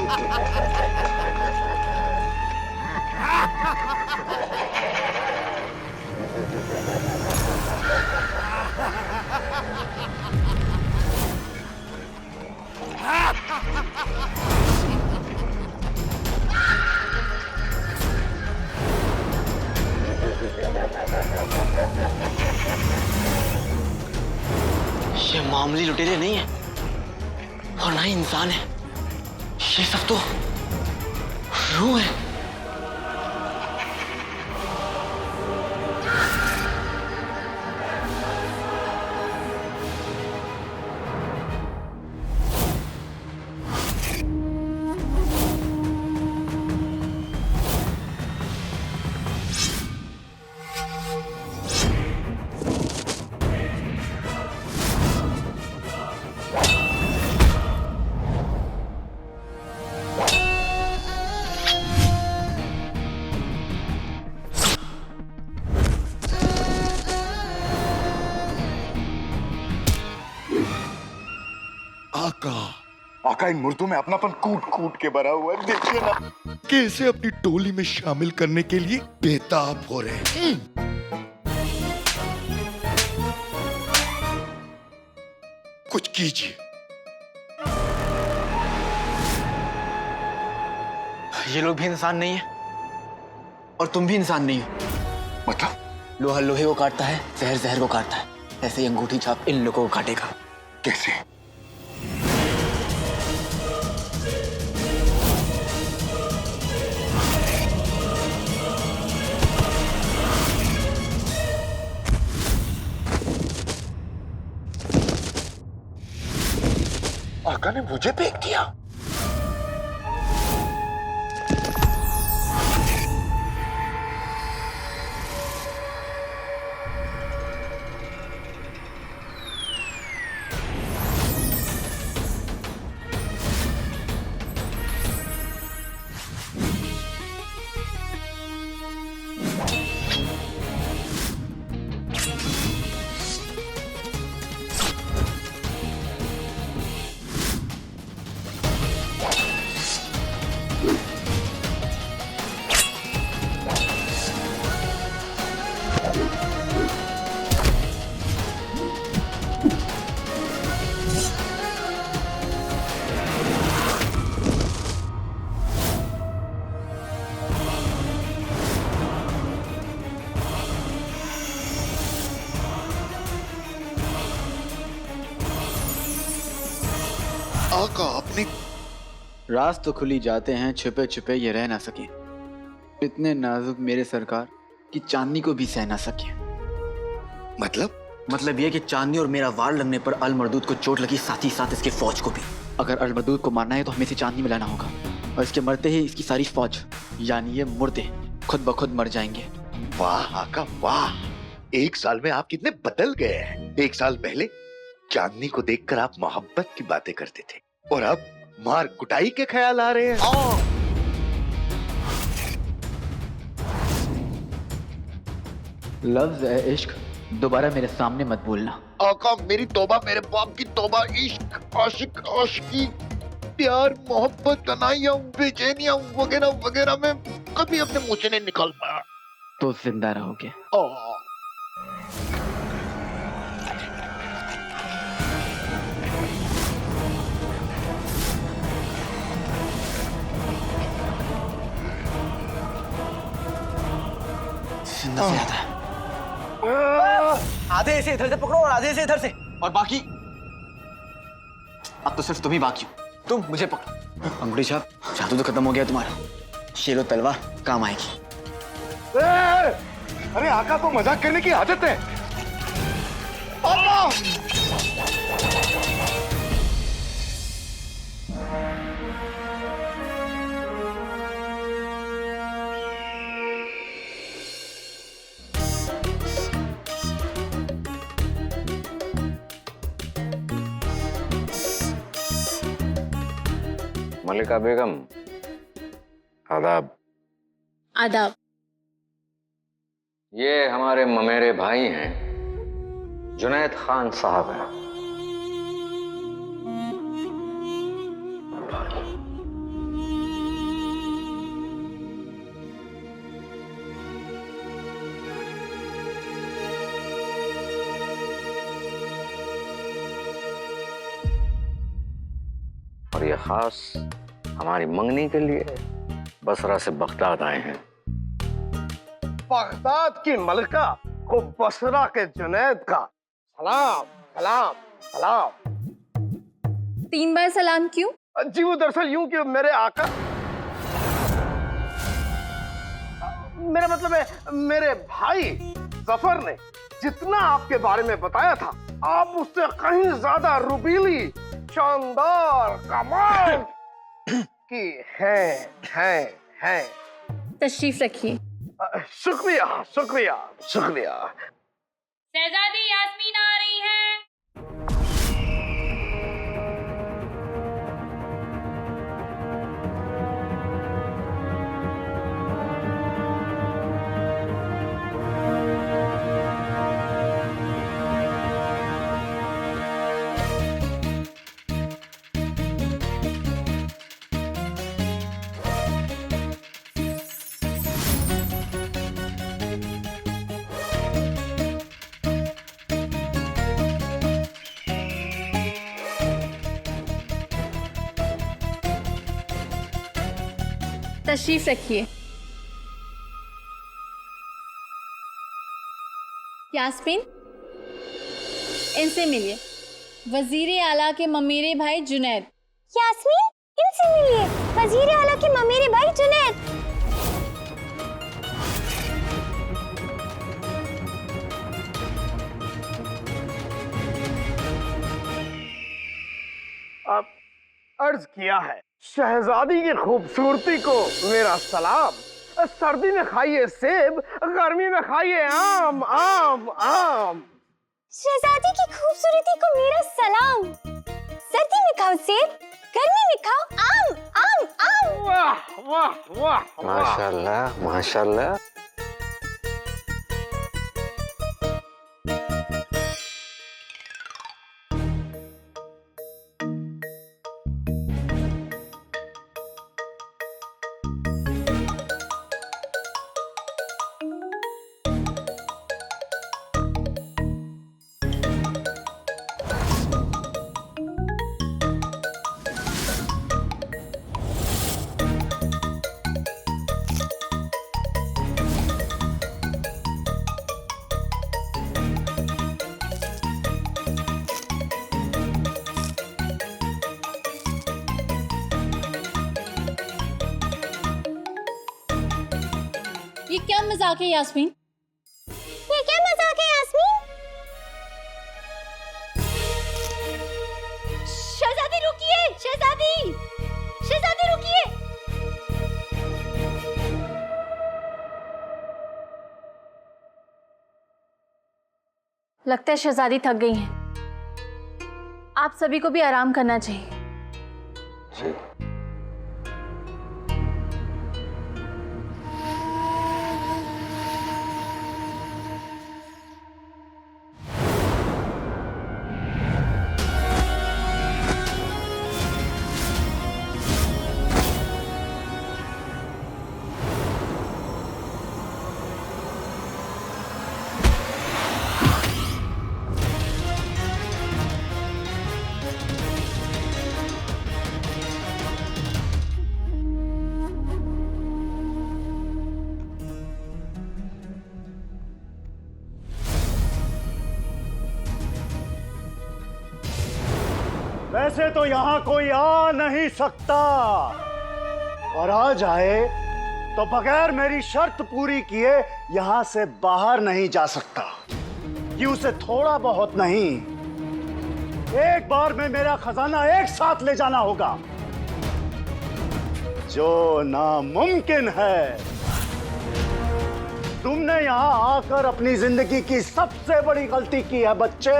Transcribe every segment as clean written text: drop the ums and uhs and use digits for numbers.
ये मामूली लुटेरे नहीं है और ना ही इंसान है, ये सब तो रूह है। आका इन मुर्दों में अपनापन कूट कूट के भरा हुआ है, देखिए ना कैसे अपनी टोली में शामिल करने के लिए बेताब हो रहे हैं। कुछ कीजिए। ये लोग भी इंसान नहीं है और तुम भी इंसान नहीं हो। मतलब लोहा लोहे को काटता है, जहर जहर को काटता है, ऐसे ही अंगूठी छाप इन लोगों को काटेगा। कैसे? आका ने मुझे फेंक दिया। आका आपने राज तो खुली जाते हैं, छुपे छुपे ये रह ना सके। इतने नाजुक मेरे सरकार कि चांदनी को भी सह ना सके। मतलब ये कि चांदनी और मेरा वार लगने पर अल मरदूद को चोट लगी, साथ ही साथ इसके फौज को भी। अगर अल मरदूद को मारना है तो हमें इसे चांदनी में लाना होगा और इसके मरते ही इसकी सारी फौज यानी ये मुर्दे खुद ब खुद मर जाएंगे। वाह आका वाह, 1 साल में आप कितने बदल गए हैं। 1 साल पहले चांदनी को देखकर आप मोहब्बत की बातें करते थे और अब मार कुटाई के ख्याल आ रहे हैं। लफ्ज है इश्क दोबारा मेरे सामने मत बोलना। आका मेरी तौबा, मेरे बाप की तौबा। इश्क, आशिक, आशिकी, प्यार, मोहब्बत, तनाइयां, बेचैनियां वगैरह वगैरह में कभी अपने मुंह से नहीं निकाल पाया। तो जिंदा रहोगे। जिंदा से आता है। आधे इसे इधर से पकड़ो और आधे इसे इधर से, और बाकी अब तो सिर्फ तुम ही बाकी हो। तुम मुझे पकड़ो। अंगूठी छाप, जादू तो खत्म हो गया तुम्हारा। ये लो तलवार, काम आएगी। अरे आका तो मजाक करने की आदत है। मलिका बेगम, आदाब। आदाब। ये हमारे ममेरे भाई हैं, जुनैद खान साहब हैं। और ये खास हमारी मंगनी के लिए बसरा से बगदाद आए हैं। बगदाद की मलका को बसरा के जुनैद का सलाम सलाम सलाम। 3 बार सलाम क्यों? जी वो दरअसल यूं कि मेरे आका, मेरा मतलब है मेरे भाई जफर ने जितना आपके बारे में बताया था, आप उससे कहीं ज्यादा रुबीली, शानदार, कमाल की हैं। तशरीफ रखिए। शुक्रिया शुक्रिया शुक्रिया। शहजादी यास्मीन आ रही हैं। तशरीफ रखिए। यास्मीन, इनसे मिलिए। वजीर आला के ममेरे भाई जुनैद। यास्मीन, इनसे मिलिए। वजीर आला के ममेरे भाई जुनैद। अब अर्ज किया है, शहजादी की खूबसूरती को मेरा सलाम। सर्दी में खाइए सेब, गर्मी में खाइए आम आम आम। शहजादी की खूबसूरती को मेरा सलाम। सर्दी में खाओ सेब, गर्मी में खाओ आम आम आम। वाह वाह वाह। माशाल्लाह माशाल्लाह। ये क्या मजाक है यास्मीन? ये क्या मजाक है यास्मीन? शहजादी रुकिए, शहजादी, शहजादी रुकिए। लगता है शहजादी थक गई हैं। आप सभी को भी आराम करना चाहिए। जी। वैसे तो यहाँ कोई आ नहीं सकता, और आ जाए तो बगैर मेरी शर्त पूरी किए यहाँ से बाहर नहीं जा सकता। कि उसे थोड़ा बहुत नहीं, एक बार में मेरा खजाना एक साथ ले जाना होगा, जो नामुमकिन है। तुमने यहाँ आकर अपनी जिंदगी की सबसे बड़ी गलती की है बच्चे।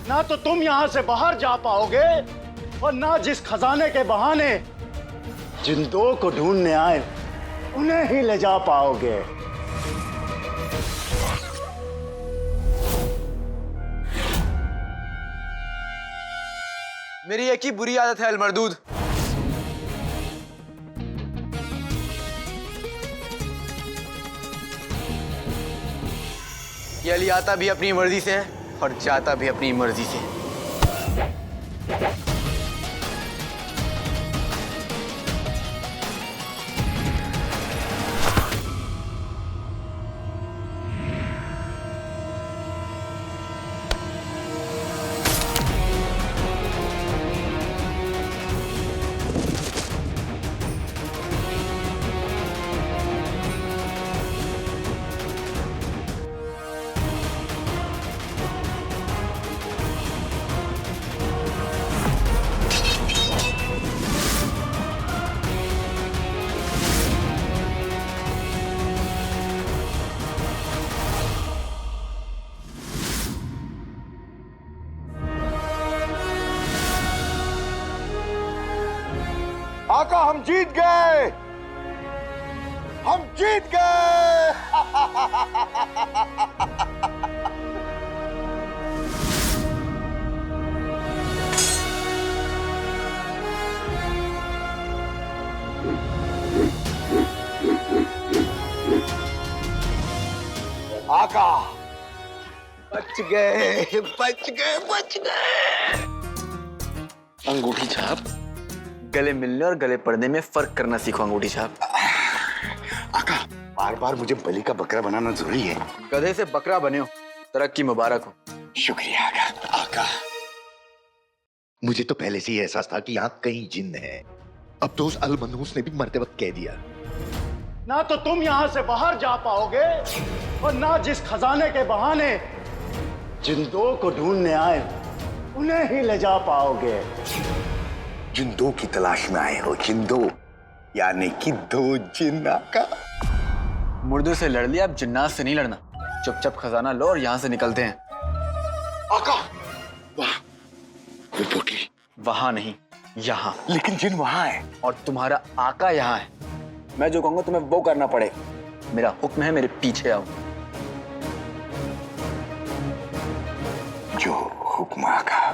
ना तो तुम यहां से बाहर जा पाओगे, और ना जिस खजाने के बहाने जिन दो को ढूंढने आए उन्हें ही ले जा पाओगे। मेरी एक ही बुरी आदत है अलमरदूद। ये अली आता भी अपनी मर्जी से है और जाता भी अपनी मर्जी से। आका हम जीत गए, हम जीत गए। आका बच गए, बच गए, बच गए। अंगूठी छाप, गले मिलने और गले पड़ने में फर्क करना सीखो अंगूठी छाप। आका बार बार मुझे बलि का बकरा बनाना जरूरी है। गधे से बकरा बने हो, तरक्की मुबारक हो। शुक्रिया आका। आका मुझे तो पहले से ही एहसास था कि यहाँ कहीं जिन्न है। अब तो उस अलमनूस ने भी मरते वक्त कह दिया। ना तो तुम यहां से बाहर जा पाओगे और ना जिस खजाने के बहाने जिन दो को ढूंढने आए उन्हें ही ले जा पाओगे। जिन दो की तलाश में आए हो, जिन दो यानी कि दो जिन्न। आका मुर्दों से लड़ लिया, अब जिन्नात से नहीं लड़ना। चुपचाप खजाना लो और यहाँ से निकलते हैं। आका वाह, वो पोटली वहां नहीं, यहाँ। लेकिन जिन वहां है और तुम्हारा आका यहाँ है। मैं जो कहूंगा तुम्हें वो करना पड़ेगा। मेरा हुक्म है, मेरे पीछे आओ। जो हुक्म आका।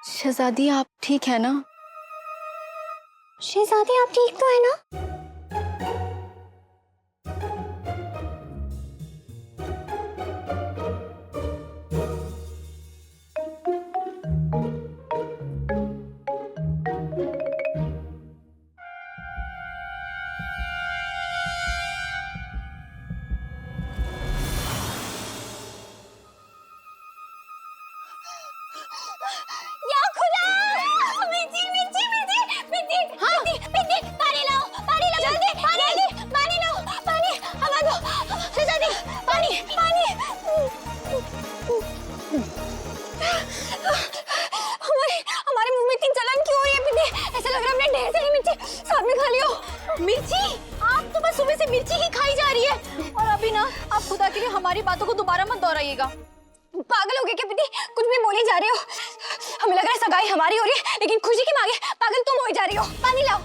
शहजादी आप ठीक है ना? शहजादी आप ठीक तो है ना? हमारी बातों को दोबारा मत दोहराइएगा। पागल हो गए क्या पिटी? कुछ भी बोली जा रहे हो। हमें लग रहा है सगाई हमारी हो रही है, लेकिन खुशी के मांगे पागल तुम हो जा रही हो। पानी लाओ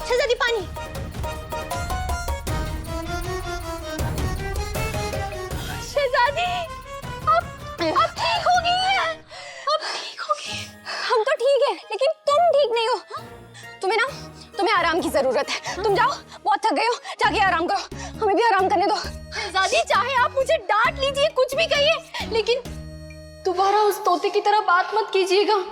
शहजादी, पानी। शहजादी अब ठीक हो गई है, अब ठीक हो गई। हम तो ठीक है, लेकिन तुम ठीक नहीं हो। तुम्हें आराम की जरूरत है। तुम जाओ, बहुत थक गए हो, जाके आराम करो। हमें भी आराम करने दो। शहजादी चाहे आप मुझे डांट लीजिए, कुछ भी कहिए, लेकिन दोबारा उस तोते की तरह बात मत कीजिएगा।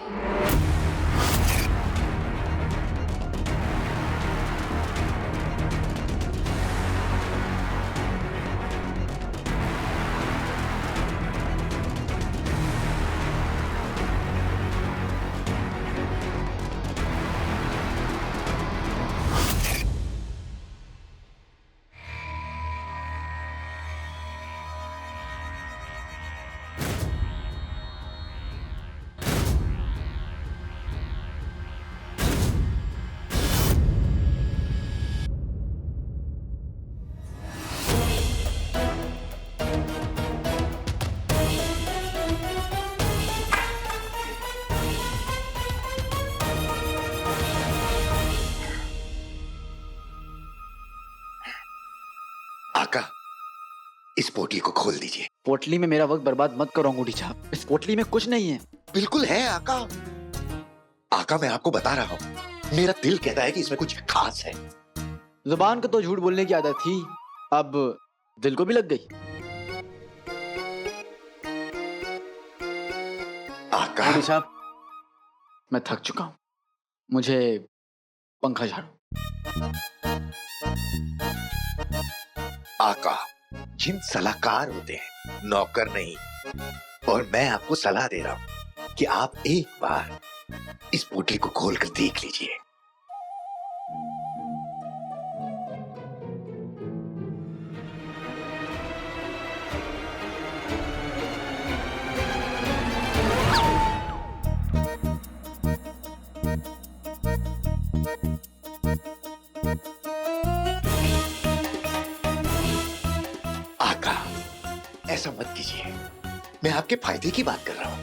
आका इस पोटली को खोल दीजिए। पोटली में मेरा वक्त बर्बाद मत करो अंगूठी छाप। इस पोटली में कुछ नहीं है। बिल्कुल है आका। आका मैं आपको बता रहा हूँ, मेरा दिल कहता है कि इसमें कुछ खास है। जुबान को तो झूठ बोलने की आदत थी, अब दिल को भी लग गई। आका, मोदी साहब, मैं थक चुका हूँ, मुझे पंखा झाड़ो। आका, जिन सलाहकार होते हैं, नौकर नहीं। और मैं आपको सलाह दे रहा हूं कि आप एक बार इस पोटली को खोलकर देख लीजिए। आका, ऐसा मत कीजिए, मैं आपके फायदे की बात कर रहा हूं।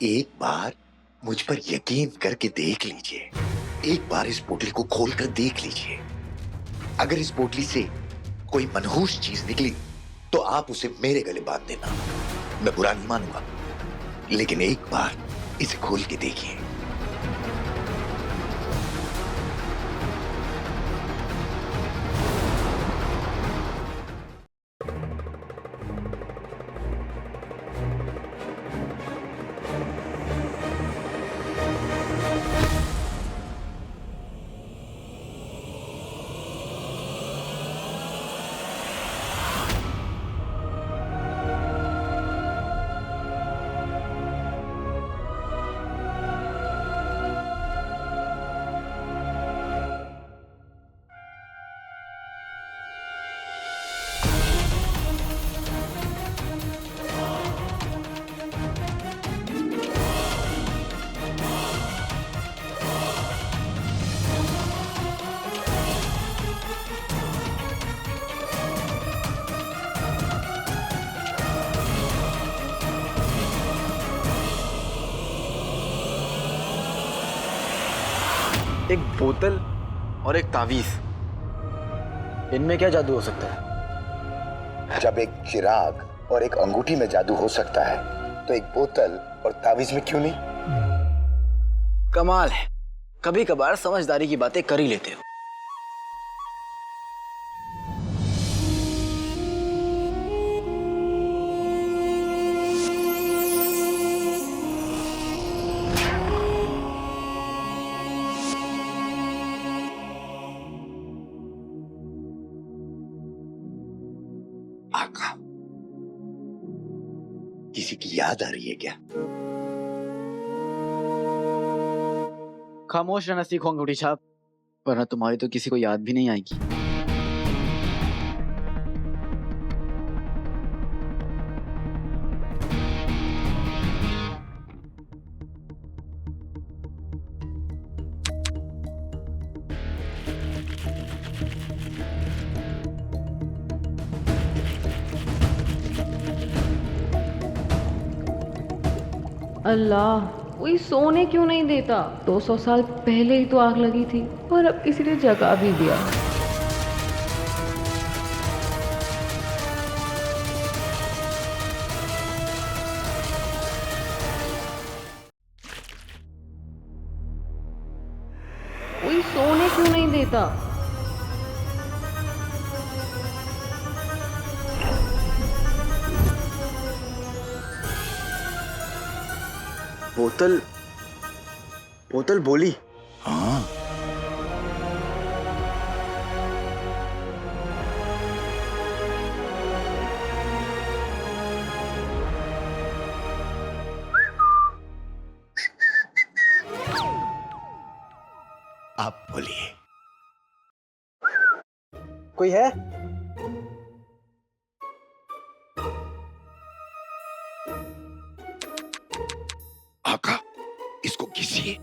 एक बार मुझ पर यकीन करके देख लीजिए, एक बार इस पोटली को खोलकर देख लीजिए। अगर इस पोटली से कोई मनहूस चीज निकली तो आप उसे मेरे गले बांध देना, मैं बुरा नहीं मानूंगा, लेकिन एक बार इसे खोल के देखिए। एक बोतल और एक तावीज, इनमें क्या जादू हो सकता है? जब एक चिराग और एक अंगूठी में जादू हो सकता है तो एक बोतल और तावीज में क्यों नहीं? कमाल है, कभी कभार समझदारी की बातें कर ही लेते हो। आका, किसी की याद आ रही है क्या? खामोश रहना सीखो अंगूठी छाप, वरना तुम्हारी तो किसी को याद भी नहीं आएगी। अल्लाह, कोई सोने क्यों नहीं देता? 200 साल पहले ही तो आग लगी थी और अब किसी ने जगा भी दिया। कोई सोने क्यों नहीं देता? बोतल बोतल बोली। हाँ, आप बोलिए। कोई है? आका, इसको घिसिए।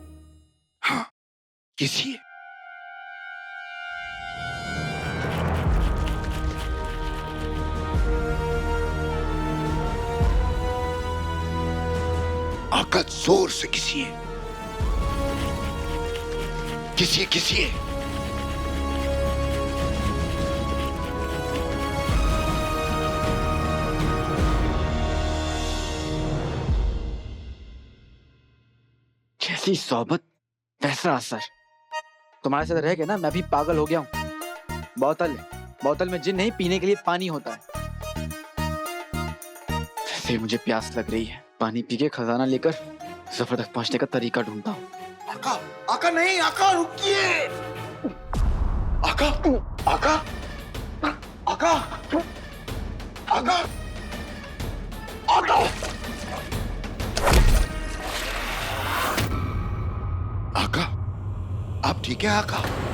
हाँ, घिसिए। आका, जोर से घिसिए, घिसिए घिसिए। जैसी सोबत वैसा असर। तुम्हारे साथ रह के ना मैं भी पागल हो गया हूँ। बोतल में जिन नहीं, पीने के लिए पानी होता है। वैसे मुझे प्यास लग रही है, पानी पी के खजाना लेकर सफर तक पहुंचने का तरीका ढूंढता हूँ। आका, आका नहीं, आका रुकिए। आका, आका, आका, आका, आका। आका, आप ठीक है आका?